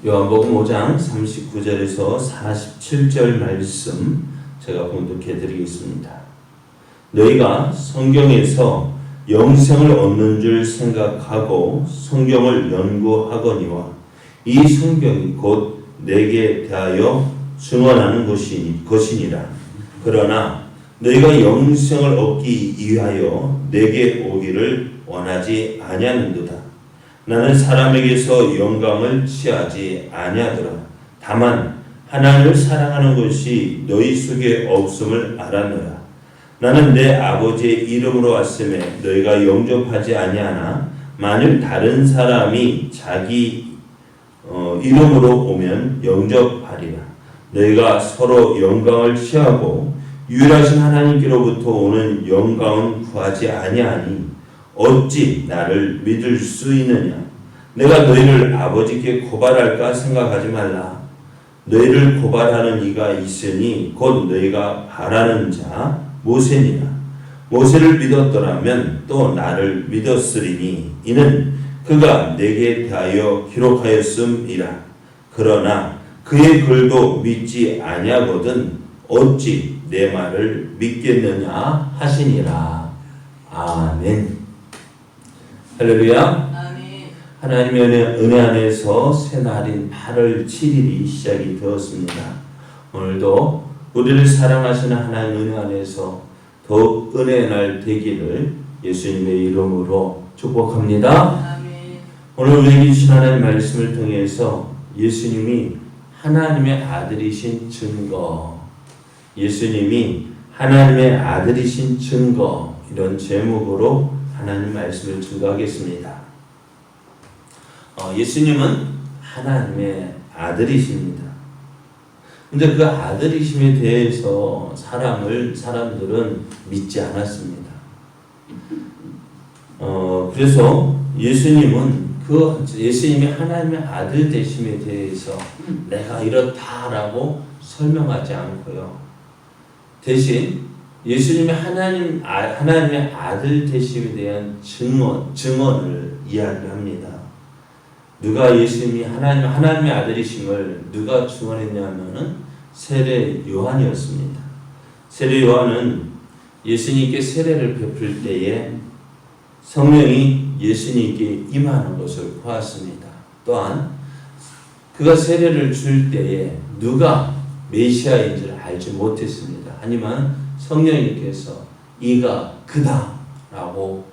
요한복음 5장 39절에서 47절 말씀 제가 봉독해 드리겠습니다. 너희가 성경에서 영생을 얻는 줄 생각하고 성경을 연구하거니와 이 성경이 곧 내게 대하여 증언하는 것이니라. 그러나 너희가 영생을 얻기 위하여 내게 오기를 원하지 아니하는도다. 나는 사람에게서 영광을 취하지 아니하더라. 다만 하나님을 사랑하는 것이 너희 속에 없음을 알았노라. 나는 내 아버지의 이름으로 왔음에 너희가 영접하지 아니하나 만일 다른 사람이 자기 이름으로 오면 영접하리라. 너희가 서로 영광을 취하고 유일하신 하나님께로부터 오는 영광은 구하지 아니하니 어찌 나를 믿을 수 있느냐? 내가 너희를 아버지께 고발할까 생각하지 말라. 너희를 고발하는 이가 있으니 곧 너희가 바라는 자 모세니라. 모세를 믿었더라면 또 나를 믿었으리니 이는 그가 내게 대하여 기록하였음이라. 그러나 그의 글도 믿지 아니하거든 어찌 내 말을 믿겠느냐 하시니라. 아멘. 할렐루야. 아멘. 하나님의 은혜 안에서 새날인 8월 7일이 시작이 되었습니다. 오늘도 우리를 사랑하시는 하나님 은혜 안에서 더욱 은혜의 날 되기를 예수님의 이름으로 축복합니다. 아멘. 오늘 우리에게 주신 하나님의 말씀을 통해서 예수님이 하나님의 아들이신 증거, 예수님이 하나님의 아들이신 증거, 이런 제목으로 하나님 말씀을 증거하겠습니다. 예수님은 하나님의 아들이십니다. 근데 그 아들이심에 대해서 사람들은 믿지 않았습니다. 그래서 예수님이 하나님의 아들 되심에 대해서 내가 이렇다라고 설명하지 않고요. 대신 예수님이 하나님의 아들 되심에 대한 증언을 이야기합니다. 누가 예수님이 하나님의 아들이심을 누가 증언했냐면은 세례 요한이었습니다. 세례 요한은 예수님께 세례를 베풀 때에 성령이 예수님께 임하는 것을 보았습니다. 또한 그가 세례를 줄 때에 누가 메시아인지를 알지 못했습니다. 하지만 성령님께서 이가 그다라고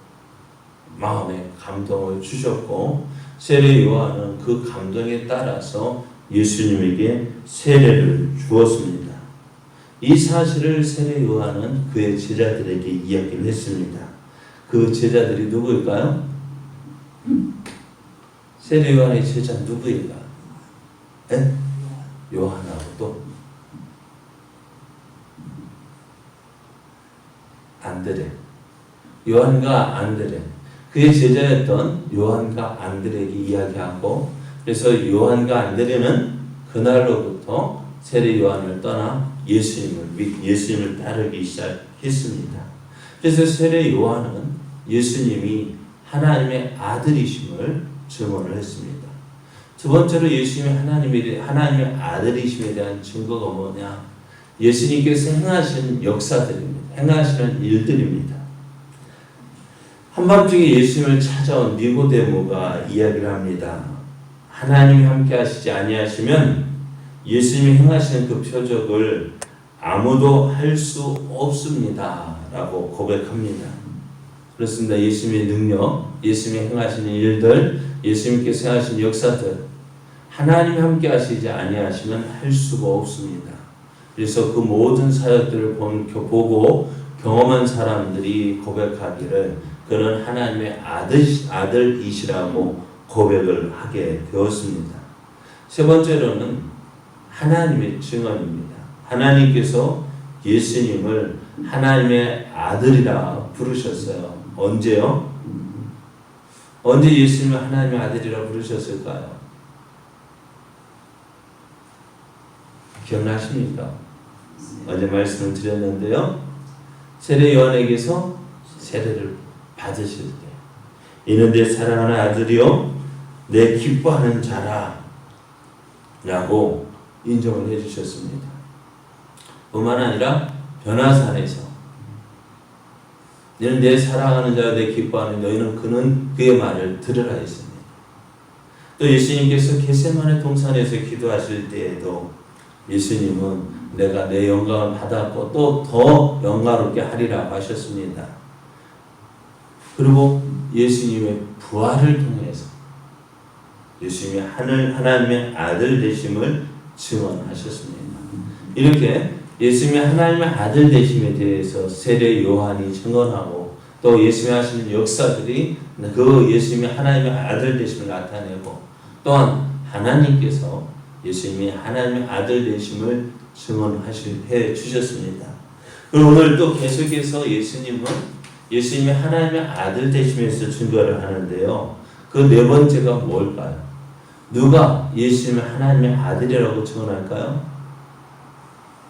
마음에 감동을 주셨고 세례 요한은 그 감동에 따라서 예수님에게 세례를 주었습니다. 이 사실을 세례 요한은 그의 제자들에게 이야기를 했습니다. 그 제자들이 누구일까요? 세례 요한의 제자 누구일까요? 요한하고 또 안드레, 요한과 안드레, 그의 제자였던 요한과 안드레에게 이야기하고, 그래서 요한과 안드레는 그날로부터 세례 요한을 떠나 예수님을 따르기 시작했습니다. 그래서 세례 요한은 예수님이 하나님의 아들이심을 증언을 했습니다. 두 번째로 예수님이 하나님의 아들이심에 대한 증거가 뭐냐? 예수님께서 행하신 역사들입니다. 행하시는 일들입니다. 한밤중에 예수님을 찾아온 니고데모가 이야기를 합니다. 하나님이 함께 하시지 아니하시면 예수님이 행하시는 그 표적을 아무도 할 수 없습니다. 라고 고백합니다. 그렇습니다. 예수님의 능력, 예수님이 행하시는 일들, 예수님께서 행하신 역사들, 하나님이 함께 하시지 아니하시면 할 수가 없습니다. 그래서 그 모든 사역들을 보고 경험한 사람들이 고백하기를 그는 하나님의 아들이시라고 고백을 하게 되었습니다. 세 번째로는 하나님의 증언입니다. 하나님께서 예수님을 하나님의 아들이라 부르셨어요. 언제요? 언제 예수님을 하나님의 아들이라 부르셨을까요? 기억나십니까? 어제 말씀을 드렸는데요. 세례 요한에게서 세례를 받으실 때 이는 내 사랑하는 아들이요 내 기뻐하는 자라 라고 인정을 해주셨습니다. 뿐만 아니라 변화산에서 너는 내 사랑하는 자와 내 기뻐하는 너희는 그의 말을 들으라 했습니다. 또 예수님께서 겟세마네 동산에서 기도하실 때에도 예수님은 내가 내 영광을 받았고 또 더 영광롭게 하리라고 하셨습니다. 그리고 예수님의 부활을 통해서 예수님이 하나님의 아들 되심을 증언하셨습니다. 이렇게 예수님이 하나님의 아들 되심에 대해서 세례 요한이 증언하고 또 예수님이 하시는 역사들이 그 예수님이 하나님의 아들 되심을 나타내고 또한 하나님께서 예수님이 하나님의 아들 되심을 증언해 주셨습니다. 그리고 오늘 또 계속해서 예수님이 하나님의 아들 되심에서 증거를 하는데요. 그 네 번째가 뭘까요? 누가 예수님을 하나님의 아들이라고 증언할까요?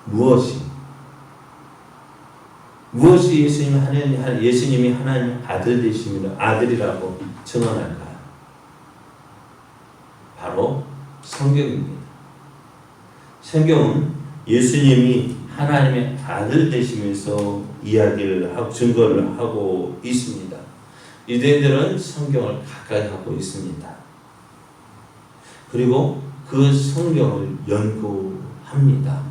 무엇이 예수님이 하나님의 아들 되심을 아들이라고 증언할까요? 바로 성경입니다. 성경은 예수님이 하나님의 아들 되시면서 이야기를 하고 증거를 하고 있습니다. 유대인들은 성경을 가까이 하고 있습니다. 그리고 그 성경을 연구합니다.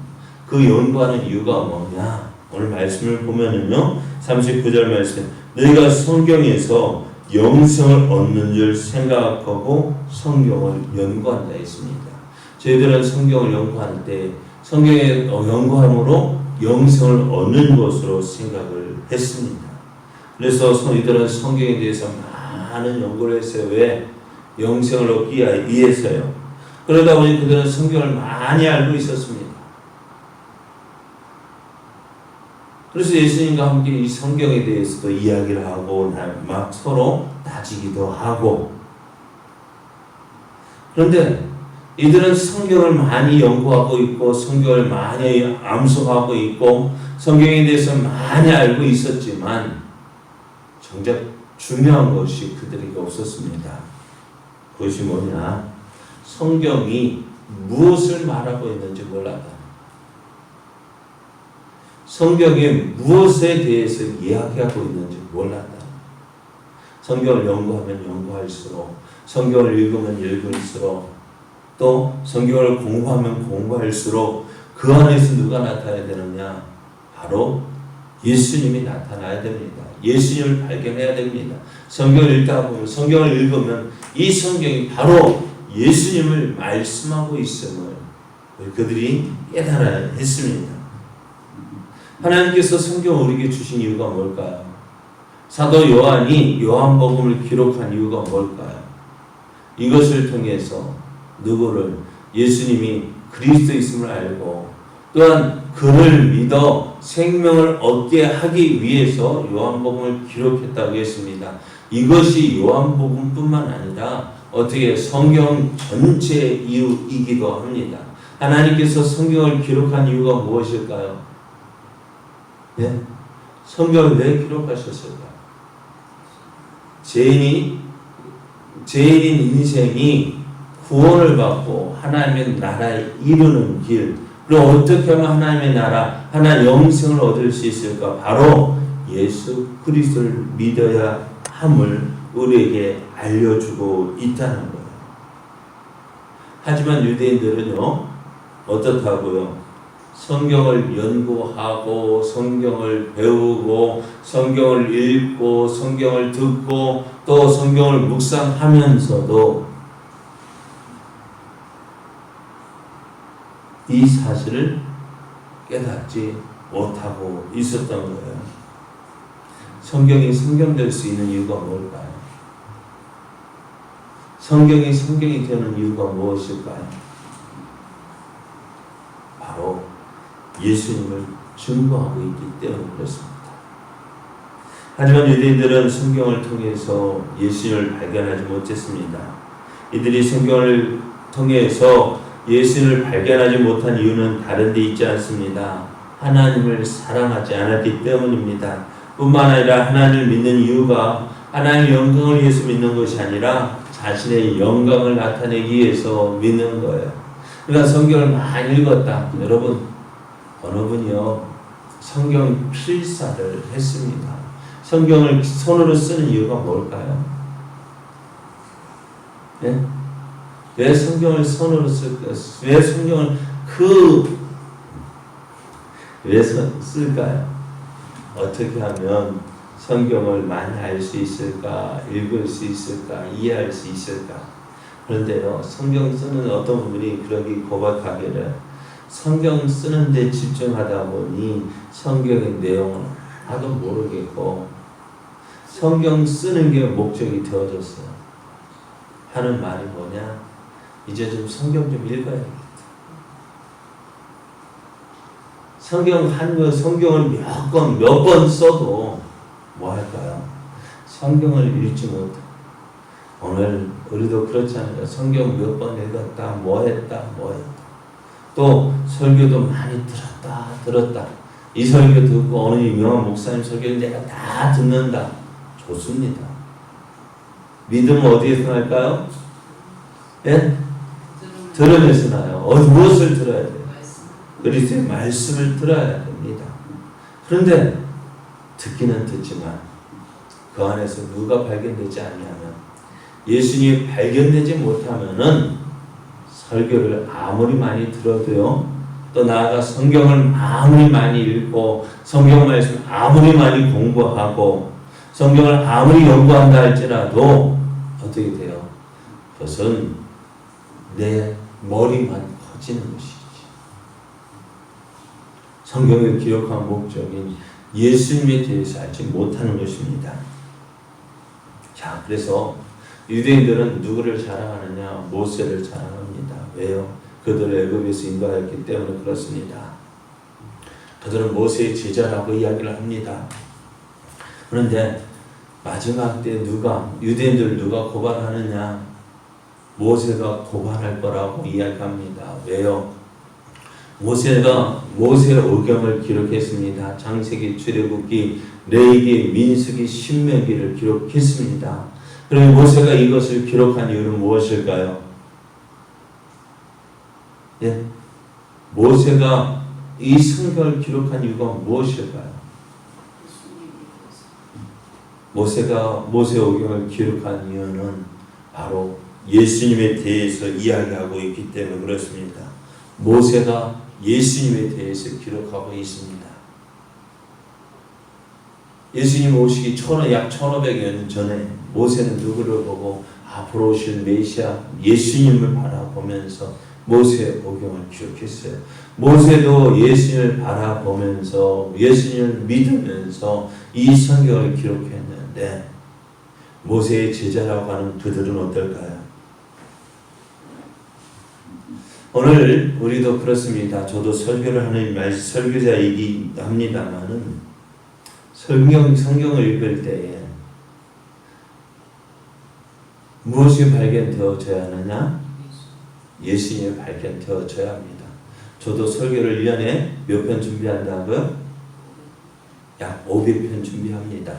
그 연구하는 이유가 뭐냐? 오늘 말씀을 보면은요, 39절 말씀, 너희가 성경에서 영생을 얻는 줄 생각하고 성경을 연구한다 했습니다. 저희들은 성경을 연구할 때 성경의 연구함으로 영생을 얻는 것으로 생각을 했습니다. 그래서 이들은 성경에 대해서 많은 연구를 했어요. 왜? 영생을 얻기 위해서요. 그러다 보니 그들은 성경을 많이 알고 있었습니다. 그래서 예수님과 함께 이 성경에 대해서도 이야기를 하고 막 서로 따지기도 하고, 그런데 이들은 성경을 많이 연구하고 있고 성경을 많이 암송하고 있고 성경에 대해서 많이 알고 있었지만 정작 중요한 것이 그들에게 없었습니다. 그것이 뭐냐? 성경이 무엇을 말하고 있는지 몰랐다. 성경이 무엇에 대해서 이야기하고 있는지 몰랐다. 성경을 연구하면 연구할수록, 성경을 읽으면 읽을수록, 또 성경을 공부하면 공부할수록 그 안에서 누가 나타나야 되느냐? 바로 예수님이 나타나야 됩니다. 예수님을 발견해야 됩니다. 성경을 읽다 보면, 성경을 읽으면 이 성경이 바로 예수님을 말씀하고 있음을 그들이 깨달아야 했습니다. 하나님께서 성경을 우리에게 주신 이유가 뭘까요? 사도 요한이 요한복음을 기록한 이유가 뭘까요? 이것을 통해서 누구를? 예수님이 그리스도이심을 알고 또한 그를 믿어 생명을 얻게 하기 위해서 요한복음을 기록했다고 했습니다. 이것이 요한복음뿐만 아니라 어떻게 성경 전체의 이유이기도 합니다. 하나님께서 성경을 기록한 이유가 무엇일까요? 네? 성경을 왜 기록하셨을까요? 죄인인 인생이 구원을 받고 하나님의 나라에 이르는 길, 그리고 어떻게 하면 하나님의 나라, 하나님의 영생을 얻을 수 있을까? 바로 예수 그리스도를 믿어야 함을 우리에게 알려주고 있다는 거예요. 하지만 유대인들은요, 어떻다고요? 성경을 연구하고 성경을 배우고 성경을 읽고 성경을 듣고 또 성경을 묵상하면서도 이 사실을 깨닫지 못하고 있었던 거예요. 성경이 성경될 수 있는 이유가 뭘까요? 성경이 성경이 되는 이유가 무엇일까요? 바로 예수님을 증거하고 있기 때문에 그렇습니다. 하지만 유대인들은 성경을 통해서 예수님을 발견하지 못했습니다. 이들이 성경을 통해서 예수님을 발견하지 못한 이유는 다른 데 있지 않습니다. 하나님을 사랑하지 않았기 때문입니다. 뿐만 아니라 하나님을 믿는 이유가 하나님의 영광을 위해서 믿는 것이 아니라 자신의 영광을 나타내기 위해서 믿는 거예요. 그러니까 성경을 많이 읽었다. 여러분, 어느 분이요 성경 필사를 했습니다. 성경을 손으로 쓰는 이유가 뭘까요? 예? 왜 성경을 손으로 쓸까요? 왜 성경을 왜 쓸까요? 어떻게 하면 성경을 많이 알 수 있을까? 읽을 수 있을까? 이해할 수 있을까? 그런데요, 성경 쓰는 어떤 분이 그러기 고백하기를 성경 쓰는데 집중하다 보니 성경의 내용을 하나도 모르겠고 성경 쓰는 게 목적이 되어졌어요. 하는 말이 뭐냐? 이제 좀 성경 좀 읽어야겠다. 성경을 몇 번 써도 뭐 할까요? 성경을 읽지 못해. 오늘 우리도 그렇지 않을까? 성경 몇 번 읽었다, 뭐 했다. 또 설교도 많이 들었다. 이 설교 듣고 어느 유명한 목사님 설교를 내가 다 듣는다. 좋습니다. 믿음은 어디에서 날까요? 예? 들으면서 나요. 무엇을 들어야 돼요? 그리스도의 말씀을 들어야 됩니다. 그런데 듣기는 듣지만 그 안에서 누가 발견되지 않냐면 예수님이 발견되지 못하면은 설교를 아무리 많이 들어도요, 또 나아가 성경을 아무리 많이 읽고 성경 말씀 아무리 많이 공부하고 성경을 아무리 연구한다 할지라도 어떻게 돼요? 그것은 내 머리만 커지는 것이지. 성경을 기록한 목적인 예수님에 대해서 알지 못하는 것입니다. 자, 그래서 유대인들은 누구를 자랑하느냐? 모세를 자랑합니다. 왜요? 그들을 애굽에서 인도하였기 때문에 그렇습니다. 그들은 모세의 제자라고 이야기를 합니다. 그런데 마지막 때 유대인들 누가 고발하느냐? 모세가 고발할 거라고 이야기합니다. 왜요? 모세가 모세의 의경을 기록했습니다. 창세기, 출애굽기, 레위기, 민수기, 신명기를 기록했습니다. 그러면 모세가 이것을 기록한 이유는 무엇일까요? 예? 모세가 이 성경을 기록한 이유가 무엇일까요? 모세가 모세 의경을 기록한 이유는 바로 예수님에 대해서 이야기하고 있기 때문에 그렇습니다. 모세가 예수님에 대해서 기록하고 있습니다. 예수님 오시기 약 1500여 년 전에 모세는 누구를 보고 앞으로 오실 메시아 예수님을 바라보면서 모세의 의경을 기록했어요. 모세도 예수님을 바라보면서 예수님을 믿으면서 이 성경을 기록했는데 모세의 제자라고 하는 그들은 어떨까요? 오늘 우리도 그렇습니다. 저도 설교를 하는 설교자이기 합니다만은 성경을 읽을 때에 무엇이 발견되어져야 하느냐? 예수님이 발견되어져야 합니다. 저도 설교를 1년에 몇 편 준비한다고요? 약 500편 준비합니다.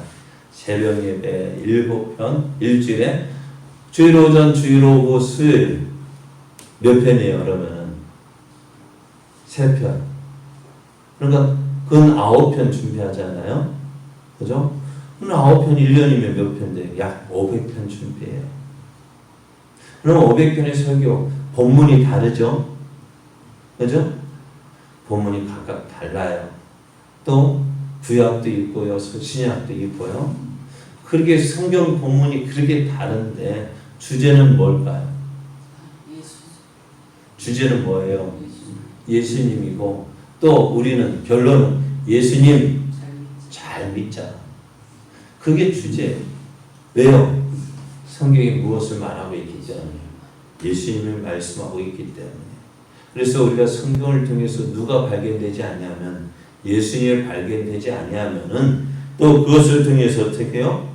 새벽 예배 7편, 일주일에 주일 오전, 주일 오후, 수요일 몇 편이에요? 그러면은 3편. 그러니까 근 9편 준비하잖아요. 그죠? 그럼 9편 1년이면 몇 편인데 약 500편 준비해요. 그럼 500편의 설교 본문이 다르죠? 그죠? 본문이 각각 달라요. 또 구약도 있고요, 신약도 있고요. 그렇게 성경 본문이 그렇게 다른데 주제는 뭘까요? 주제는 뭐예요? 예수님이고 또 우리는 결론은 예수님 잘 믿자. 그게 주제예요. 왜요? 성경이 무엇을 말하고 있기 때문에 예수님을 말씀하고 있기 때문에. 그래서 우리가 성경을 통해서 누가 발견되지 않냐면 예수님이 발견되지 않냐면은 또 그것을 통해서 어떻게 해요?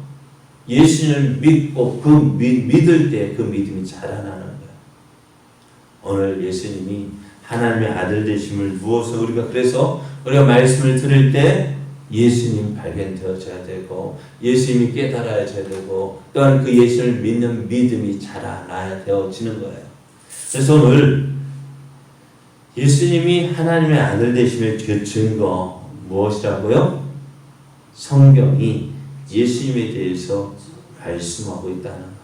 예수님을 믿고 믿을 때 그 믿음이 자라나는 거예요. 오늘 예수님이 하나님의 아들 되심을 누워서 우리가 말씀을 들을 때 예수님 발견되어져야 되고 예수님이 깨달아져야 되고 또한 그 예수님을 믿는 믿음이 자라나야 되어지는 거예요. 그래서 오늘 예수님이 하나님의 아들 되심의 그 증거 무엇이라고요? 성경이 예수님에 대해서 말씀하고 있다는 거예요.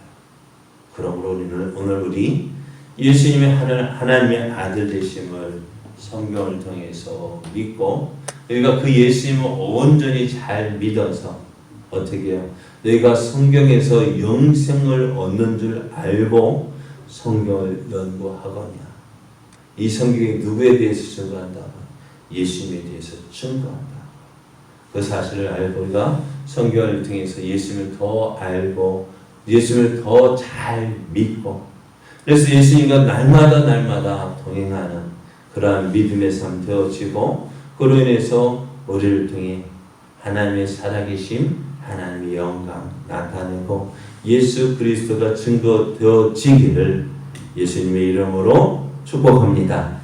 그러므로 오늘 우리 예수님의 하나님의 아들 되심을 성경을 통해서 믿고 우리가 그 예수님을 온전히 잘 믿어서 어떻게 해요? 너희가 성경에서 영생을 얻는 줄 알고 성경을 연구하거냐. 이 성경이 누구에 대해서 증거한다? 예수님에 대해서 증거한다. 그 사실을 알고 우리가 성경을 통해서 예수님을 더 알고 예수님을 더 잘 믿고 그래서 예수님과 날마다 동행하는 그러한 믿음의 삶 되어지고 그로 인해서 우리를 통해 하나님의 살아계심, 하나님의 영광 나타내고 예수 그리스도가 증거되어지기를 예수님의 이름으로 축복합니다.